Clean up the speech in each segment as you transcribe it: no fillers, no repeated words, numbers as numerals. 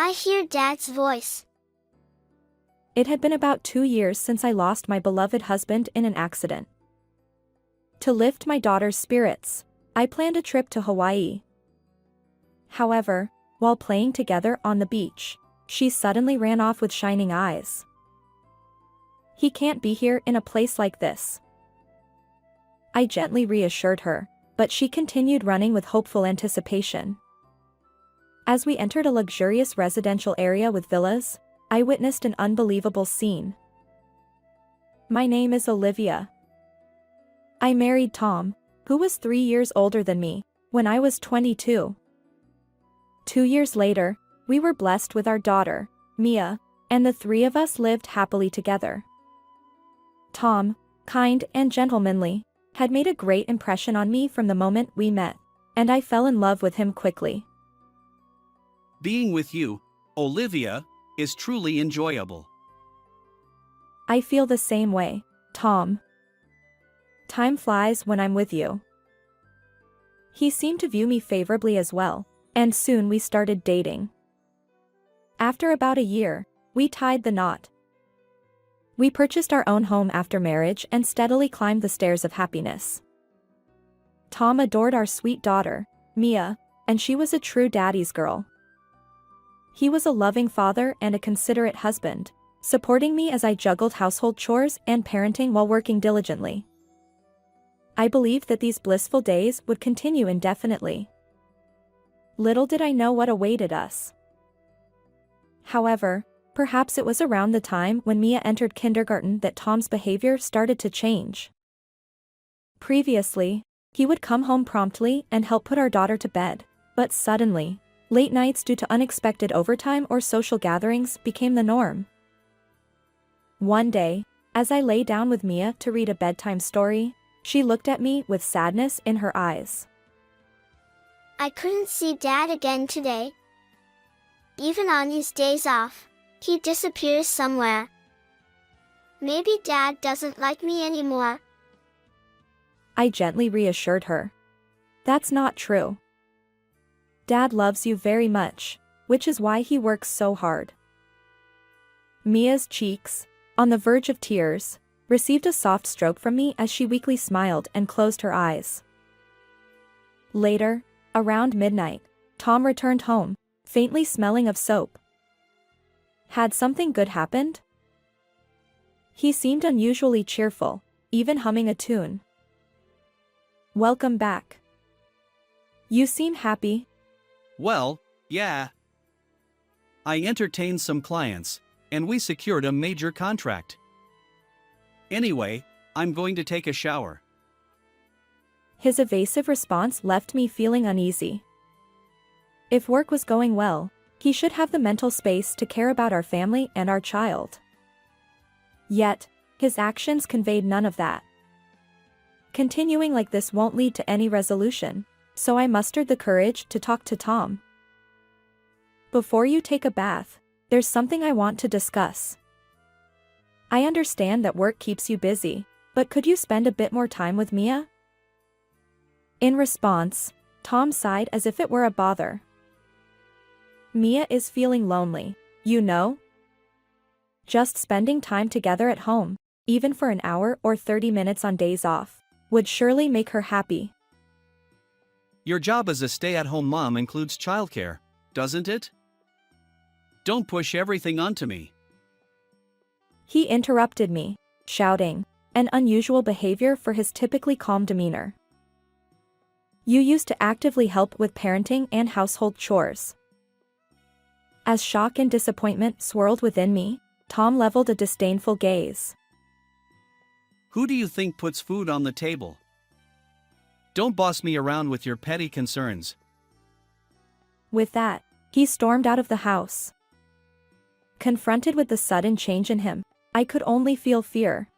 I hear Dad's voice. It had been about 2 years since I lost my beloved husband in an accident. To lift my daughter's spirits, I planned a trip to Hawaii. However, while playing together on the beach, she suddenly ran off with shining eyes. "He can't be here in a place like this." I gently reassured her, but she continued running with hopeful anticipation. As we entered a luxurious residential area with villas, I witnessed an unbelievable scene. My name is Olivia. I married Tom, who was 3 years older than me, when I was 22. 2 years later, we were blessed with our daughter, Mia, and the three of us lived happily together. Tom, kind and gentlemanly, had made a great impression on me from the moment we met, and I fell in love with him quickly. Being with you, Olivia, is truly enjoyable. I feel the same way, Tom. Time flies when I'm with you. He seemed to view me favorably as well, and soon we started dating. After about a year, we tied the knot. We purchased our own home after marriage and steadily climbed the stairs of happiness. Tom adored our sweet daughter, Mia, and she was a true daddy's girl. He was a loving father and a considerate husband, supporting me as I juggled household chores and parenting while working diligently. I believed that these blissful days would continue indefinitely. Little did I know what awaited us. However, perhaps it was around the time when Mia entered kindergarten that Tom's behavior started to change. Previously, he would come home promptly and help put our daughter to bed, but suddenly, late nights due to unexpected overtime or social gatherings became the norm. One day, as I lay down with Mia to read a bedtime story, she looked at me with sadness in her eyes. I couldn't see Dad again today. Even on his days off, he disappears somewhere. Maybe Dad doesn't like me anymore. I gently reassured her. That's not true. Dad loves you very much, which is why he works so hard. Mia's cheeks, on the verge of tears, received a soft stroke from me as she weakly smiled and closed her eyes. Later, around midnight, Tom returned home, faintly smelling of soap. Had something good happened? He seemed unusually cheerful, even humming a tune. Welcome back. You seem happy. Well, yeah. I entertained some clients, and we secured a major contract. Anyway, I'm going to take a shower. His evasive response left me feeling uneasy. If work was going well, he should have the mental space to care about our family and our child. Yet, his actions conveyed none of that. Continuing like this won't lead to any resolution, so I mustered the courage to talk to Tom. Before you take a bath, there's something I want to discuss. I understand that work keeps you busy, but could you spend a bit more time with Mia? In response, Tom sighed as if it were a bother. Mia is feeling lonely, you know? Just spending time together at home, even for an hour or 30 minutes on days off, would surely make her happy. Your job as a stay-at-home mom includes childcare, doesn't it? Don't push everything onto me. He interrupted me, shouting, an unusual behavior for his typically calm demeanor. You used to actively help with parenting and household chores. As shock and disappointment swirled within me, Tom leveled a disdainful gaze. Who do you think puts food on the table? Don't boss me around with your petty concerns. With that, he stormed out of the house. Confronted with the sudden change in him, I could only feel fear.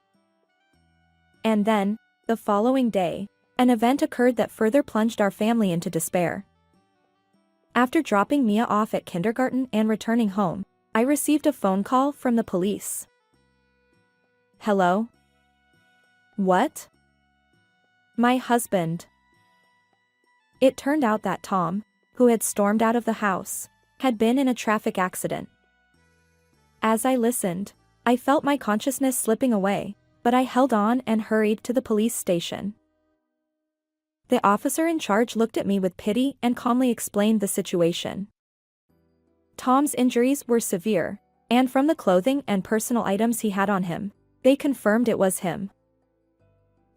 And then, the following day, an event occurred that further plunged our family into despair. After dropping Mia off at kindergarten and returning home, I received a phone call from the police. Hello? What? My husband. It turned out that Tom, who had stormed out of the house, had been in a traffic accident. As I listened, I felt my consciousness slipping away, but I held on and hurried to the police station. The officer in charge looked at me with pity and calmly explained the situation. Tom's injuries were severe, and from the clothing and personal items he had on him, they confirmed it was him.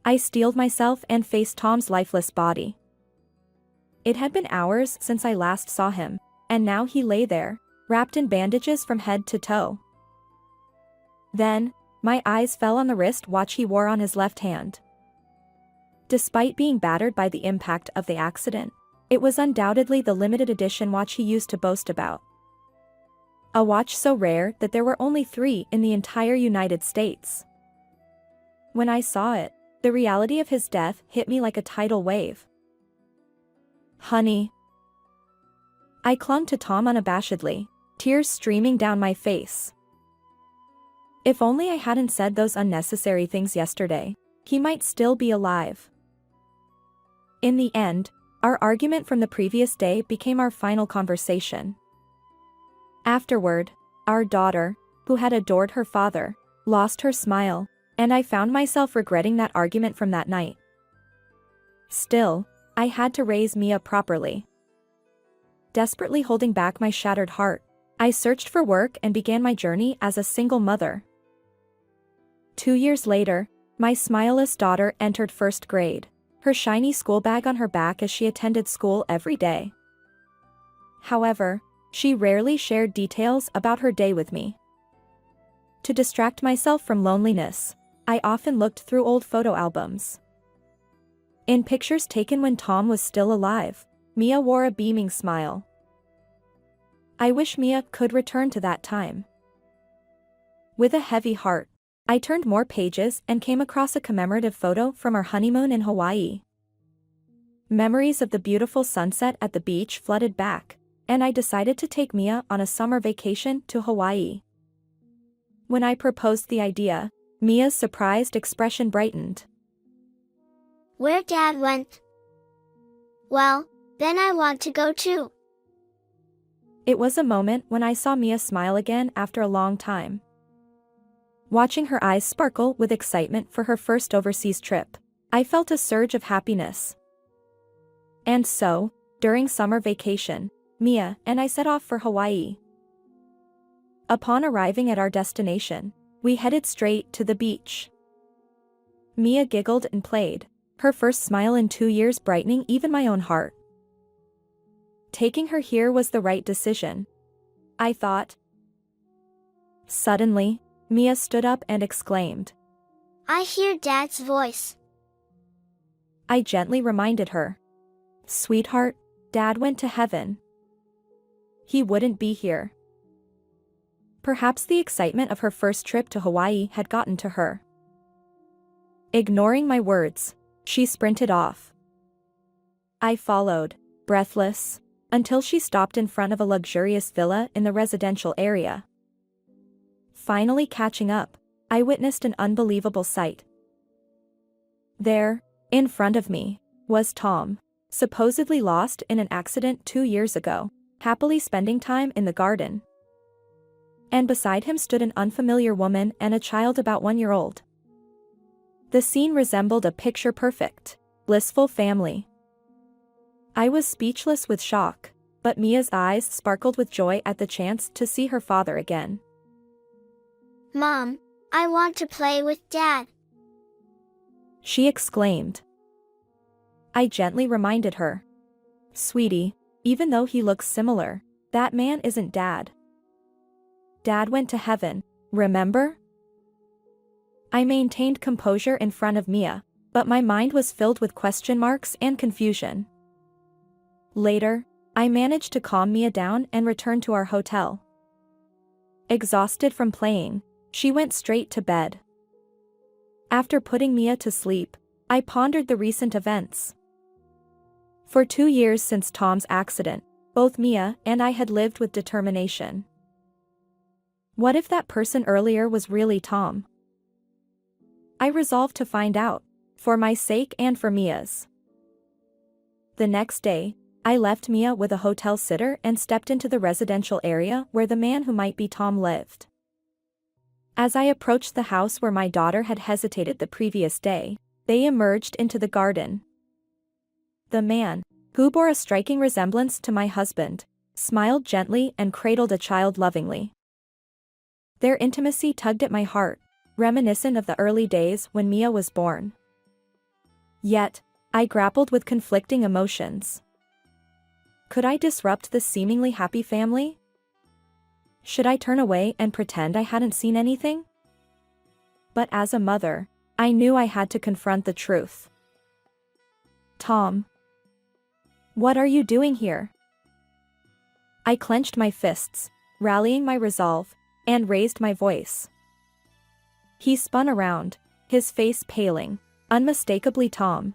I steeled myself and faced Tom's lifeless body. It had been hours since I last saw him, and now he lay there, wrapped in bandages from head to toe. Then, my eyes fell on the wristwatch he wore on his left hand. Despite being battered by the impact of the accident, it was undoubtedly the limited edition watch he used to boast about. A watch so rare that there were only 3 in the entire United States. When I saw it, the reality of his death hit me like a tidal wave. "Honey." I clung to Tom unabashedly, tears streaming down my face. If only I hadn't said those unnecessary things yesterday, he might still be alive. In the end, our argument from the previous day became our final conversation. Afterward, our daughter, who had adored her father, lost her smile, and I found myself regretting that argument from that night. Still, I had to raise Mia properly. Desperately holding back my shattered heart, I searched for work and began my journey as a single mother. 2 years later, my smileless daughter entered 1st grade, her shiny school bag on her back as she attended school every day. However, she rarely shared details about her day with me. To distract myself from loneliness, I often looked through old photo albums. In pictures taken when Tom was still alive, Mia wore a beaming smile. I wish Mia could return to that time. With a heavy heart, I turned more pages and came across a commemorative photo from our honeymoon in Hawaii. Memories of the beautiful sunset at the beach flooded back, and I decided to take Mia on a summer vacation to Hawaii. When I proposed the idea, Mia's surprised expression brightened. Where Dad went? Well, then I want to go too. It was a moment when I saw Mia smile again after a long time. Watching her eyes sparkle with excitement for her first overseas trip, I felt a surge of happiness. And so, during summer vacation, Mia and I set off for Hawaii. Upon arriving at our destination, we headed straight to the beach. Mia giggled and played, her first smile in 2 years brightening even my own heart. Taking her here was the right decision, I thought. Suddenly, Mia stood up and exclaimed, I hear Dad's voice. I gently reminded her. Sweetheart, Dad went to heaven. He wouldn't be here. Perhaps the excitement of her first trip to Hawaii had gotten to her. Ignoring my words, she sprinted off. I followed, breathless, until she stopped in front of a luxurious villa in the residential area. Finally catching up, I witnessed an unbelievable sight. There, in front of me, was Tom, supposedly lost in an accident 2 years ago, happily spending time in the garden. And beside him stood an unfamiliar woman and a child about 1 year old. The scene resembled a picture-perfect, blissful family. I was speechless with shock, but Mia's eyes sparkled with joy at the chance to see her father again. Mom, I want to play with Dad. She exclaimed. I gently reminded her. Sweetie, even though he looks similar, that man isn't Dad. Dad went to heaven, remember? I maintained composure in front of Mia, but my mind was filled with question marks and confusion. Later, I managed to calm Mia down and return to our hotel. Exhausted from playing, she went straight to bed. After putting Mia to sleep, I pondered the recent events. For 2 years since Tom's accident, both Mia and I had lived with determination. What if that person earlier was really Tom? I resolved to find out, for my sake and for Mia's. The next day, I left Mia with a hotel sitter and stepped into the residential area where the man who might be Tom lived. As I approached the house where my daughter had hesitated the previous day, they emerged into the garden. The man, who bore a striking resemblance to my husband, smiled gently and cradled a child lovingly. Their intimacy tugged at my heart, reminiscent of the early days when Mia was born. Yet, I grappled with conflicting emotions. Could I disrupt this seemingly happy family? Should I turn away and pretend I hadn't seen anything? But as a mother, I knew I had to confront the truth. Tom. What are you doing here? I clenched my fists, rallying my resolve, and raised my voice. He spun around, his face paling, unmistakably Tom.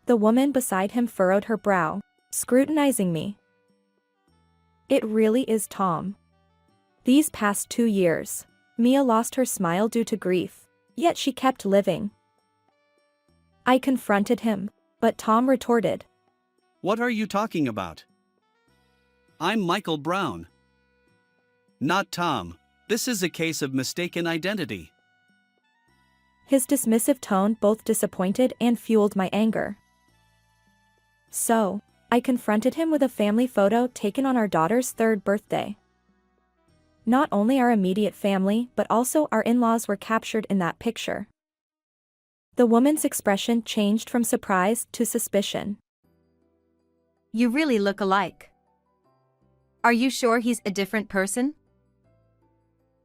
The woman beside him furrowed her brow, scrutinizing me. It really is Tom. These past 2 years, Mia lost her smile due to grief, yet she kept living. I confronted him, but Tom retorted. What are you talking about? I'm Michael Brown. Not Tom. This is a case of mistaken identity. His dismissive tone both disappointed and fueled my anger. So, I confronted him with a family photo taken on our daughter's 3rd birthday. Not only our immediate family but also our in-laws were captured in that picture. The woman's expression changed from surprise to suspicion. You really look alike. Are you sure he's a different person?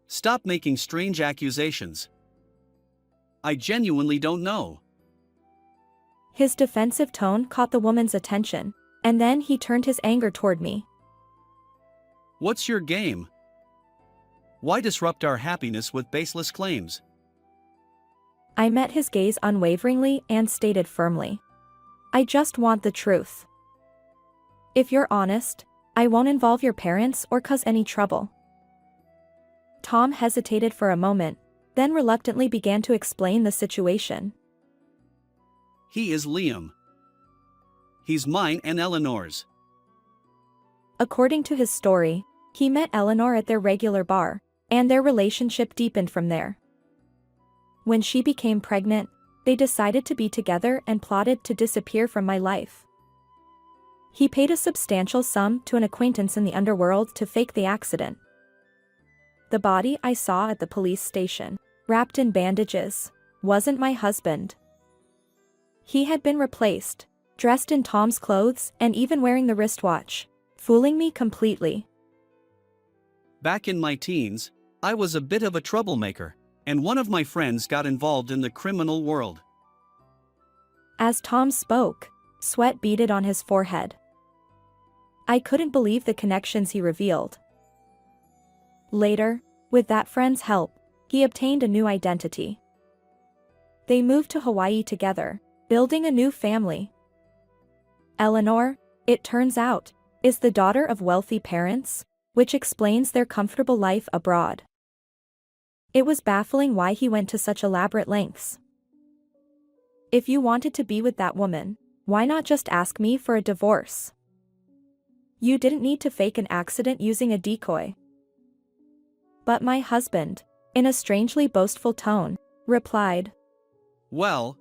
Stop making strange accusations. I genuinely don't know. His defensive tone caught the woman's attention, and then he turned his anger toward me. What's your game? Why disrupt our happiness with baseless claims? I met his gaze unwaveringly and stated firmly. I just want the truth. If you're honest, I won't involve your parents or cause any trouble. Tom hesitated for a moment, then reluctantly began to explain the situation. He is Liam. He's mine and Eleanor's. According to his story, he met Eleanor at their regular bar, and their relationship deepened from there. When she became pregnant, they decided to be together and plotted to disappear from my life. He paid a substantial sum to an acquaintance in the underworld to fake the accident. The body I saw at the police station, wrapped in bandages, wasn't my husband. He had been replaced, dressed in Tom's clothes and even wearing the wristwatch, fooling me completely. Back in my teens, I was a bit of a troublemaker, and one of my friends got involved in the criminal world. As Tom spoke, sweat beaded on his forehead. I couldn't believe the connections he revealed. Later, with that friend's help, he obtained a new identity. They moved to Hawaii together, building a new family. Eleanor, it turns out, is the daughter of wealthy parents, which explains their comfortable life abroad. It was baffling why he went to such elaborate lengths. If you wanted to be with that woman, why not just ask me for a divorce? You didn't need to fake an accident using a decoy. But my husband, in a strangely boastful tone, replied, Well,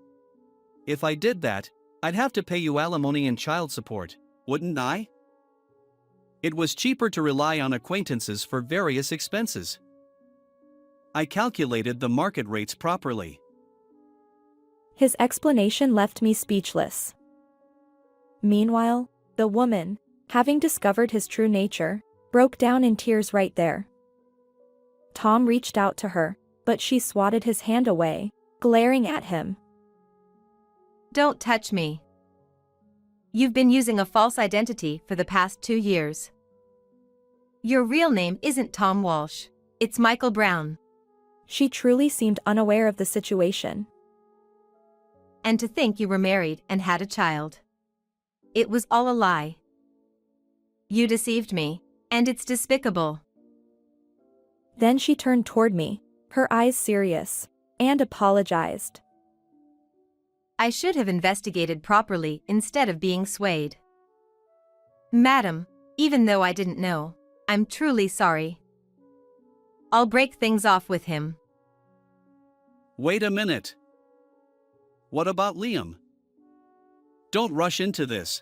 if I did that, I'd have to pay you alimony and child support, wouldn't I? It was cheaper to rely on acquaintances for various expenses. I calculated the market rates properly. His explanation left me speechless. Meanwhile, the woman, having discovered his true nature, broke down in tears right there. Tom reached out to her, but she swatted his hand away, glaring at him. Don't touch me. You've been using a false identity for the past 2 years. Your real name isn't Tom Walsh, it's Michael Brown. She truly seemed unaware of the situation. And to think you were married and had a child. It was all a lie. You deceived me, and it's despicable. Then she turned toward me, her eyes serious, and apologized. I should have investigated properly instead of being swayed. Madam, even though I didn't know, I'm truly sorry. I'll break things off with him. Wait a minute. What about Liam? Don't rush into this.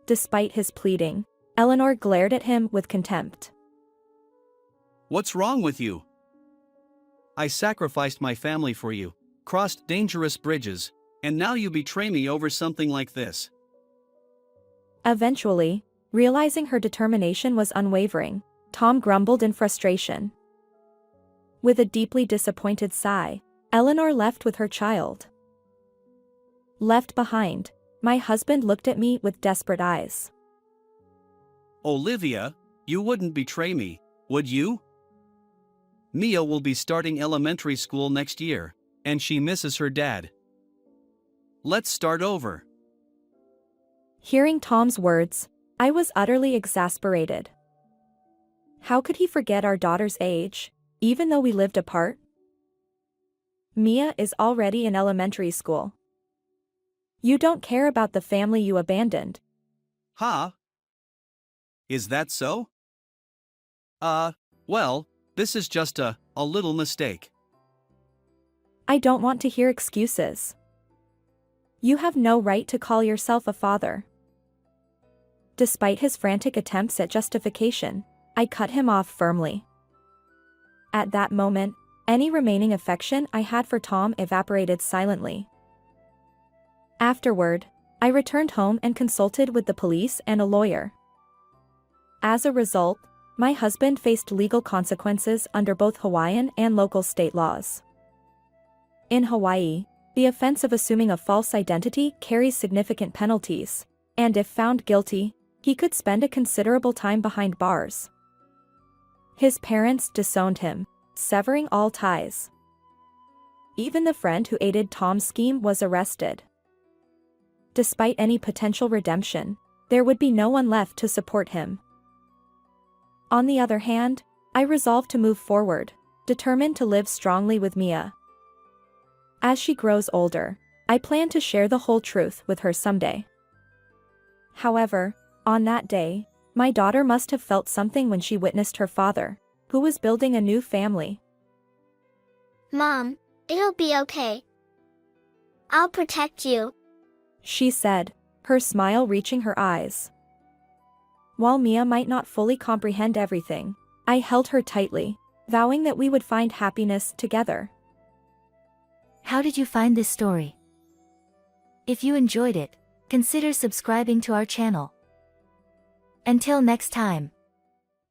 Despite his pleading, Eleanor glared at him with contempt. What's wrong with you? I sacrificed my family for you, crossed dangerous bridges, and now you betray me over something like this. Eventually, realizing her determination was unwavering, Tom grumbled in frustration. With a deeply disappointed sigh, Eleanor left with her child. Left behind, my husband looked at me with desperate eyes. Olivia, you wouldn't betray me, would you? Mia will be starting elementary school next year, and she misses her dad. Let's start over. Hearing Tom's words, I was utterly exasperated. How could he forget our daughter's age, even though we lived apart? Mia is already in elementary school. You don't care about the family you abandoned. Huh? Is that so? Well, this is just a little mistake. I don't want to hear excuses. You have no right to call yourself a father. Despite his frantic attempts at justification, I cut him off firmly. At that moment, any remaining affection I had for Tom evaporated silently. Afterward, I returned home and consulted with the police and a lawyer. As a result, my husband faced legal consequences under both Hawaiian and local state laws. In Hawaii, the offense of assuming a false identity carries significant penalties, and if found guilty, he could spend a considerable time behind bars. His parents disowned him, severing all ties. Even the friend who aided Tom's scheme was arrested. Despite any potential redemption, there would be no one left to support him. On the other hand, I resolved to move forward, determined to live strongly with Mia. As she grows older, I plan to share the whole truth with her someday. However, on that day, my daughter must have felt something when she witnessed her father, who was building a new family. Mom, it'll be okay. I'll protect you, She said, her smile reaching her eyes. While Mia might not fully comprehend everything, I held her tightly, vowing that we would find happiness together. How did you find this story? If you enjoyed it, consider subscribing to our channel. Until next time.